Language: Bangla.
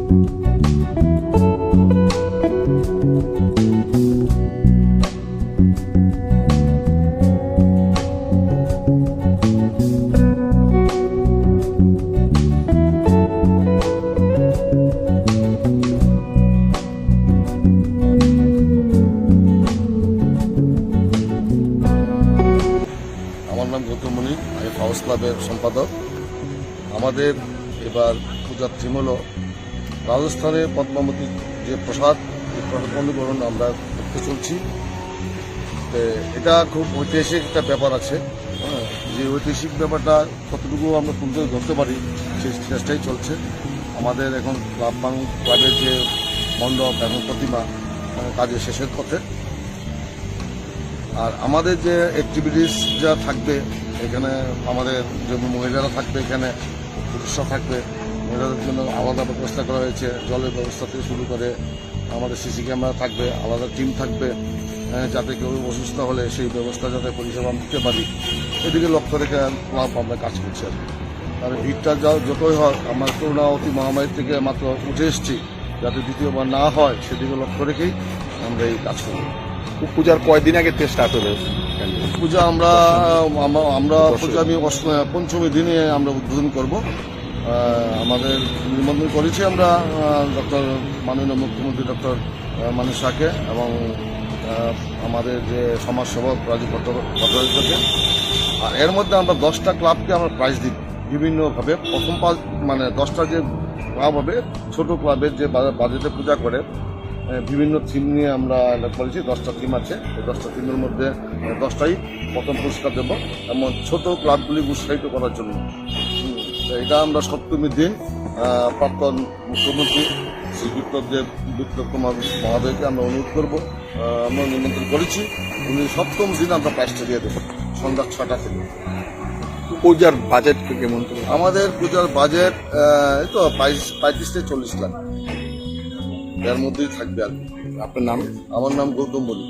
আমার নাম গৌতম মণি, আমি হাউস ক্লাবের সম্পাদক। আমাদের এবার পূজার থিম হল রাজস্থানে পদ্মাবতীর যে প্রসাদ, এই প্রসাদ অনুকরণ আমরা করতে চলছি। এটা খুব ঐতিহাসিক একটা ব্যাপার আছে। যে ঐতিহাসিক ব্যাপারটা কতটুকু আমরা তুলতে ধরতে পারি সেই চেষ্টাই চলছে। আমাদের এখন ক্লাবের যে মণ্ডপ এবং প্রতিমা কাজে শেষের পথে। আর আমাদের যে অ্যাক্টিভিটিস যা থাকবে এখানে, আমাদের যে মহিলারা থাকবে, এখানে পুরুষরা থাকবে। মহিলাদের জন্য আলাদা ব্যবস্থা করা হয়েছে, জলের ব্যবস্থা থেকে শুরু করে আমাদের সিসি ক্যামেরা থাকবে, আলাদা টিম থাকবে, যাতে কেউ অসুস্থ হলে সেই ব্যবস্থা যাতে পরিষেবা দিতে পারি, এদিকে লক্ষ্য রেখে ক্লাব আমরা কাজ করছি। আর ভিড়টা যতই হয়, আমরা করোনা অতি মহামারী থেকে মাত্র উঠে এসেছি, যাতে দ্বিতীয়বার না হয় সেদিকে লক্ষ্য রেখেই আমরা এই কাজ করব। পূজার কয়দিন আগে থেকে স্টার্ট হবে পূজা? আমরা পূজা পঞ্চমী দিনে আমরা উদ্বোধন করব। আমাদের নিমন্ত্রণ করেছি আমরা মাননীয় মুখ্যমন্ত্রী ডক্টর মানিক শাহকে এবং আমাদের যে সমাজসেবক রাজীব ভট্টাচার্যকে। আর এর মধ্যে আমরা 10টা ক্লাবকে আমরা প্রাইজ দিব বিভিন্নভাবে। প্রথম 10টা যে ক্লাব হবে, ছোট ক্লাবের যে বাজেটে পূজা করে, বিভিন্ন থিম নিয়ে আমরা করেছি। 10টা থিম আছে, এই 10টা থিমের মধ্যে 10টাই প্রথম পুরস্কার দেব, এমন ছোট ক্লাবগুলি উৎসাহিত করার জন্য। এটা আমরা সপ্তমীর দিন প্রাক্তন মুখ্যমন্ত্রী শ্রী বিপ্লব কুমার মহাদয়কে আমরা অনুরোধ করব, আমরা নিমন্ত্রণ করেছি। উনি সপ্তম দিন আমরা প্রাইজটা দিয়ে দেবো সন্ধ্যা 6টা থেকে। পূজার বাজেট কেমন? আমাদের পূজার বাজেট এই তো 35 থেকে 40 লাখ, এর মধ্যেই থাকবে। আর আপনার নাম? আমার নাম গৌতম মণি।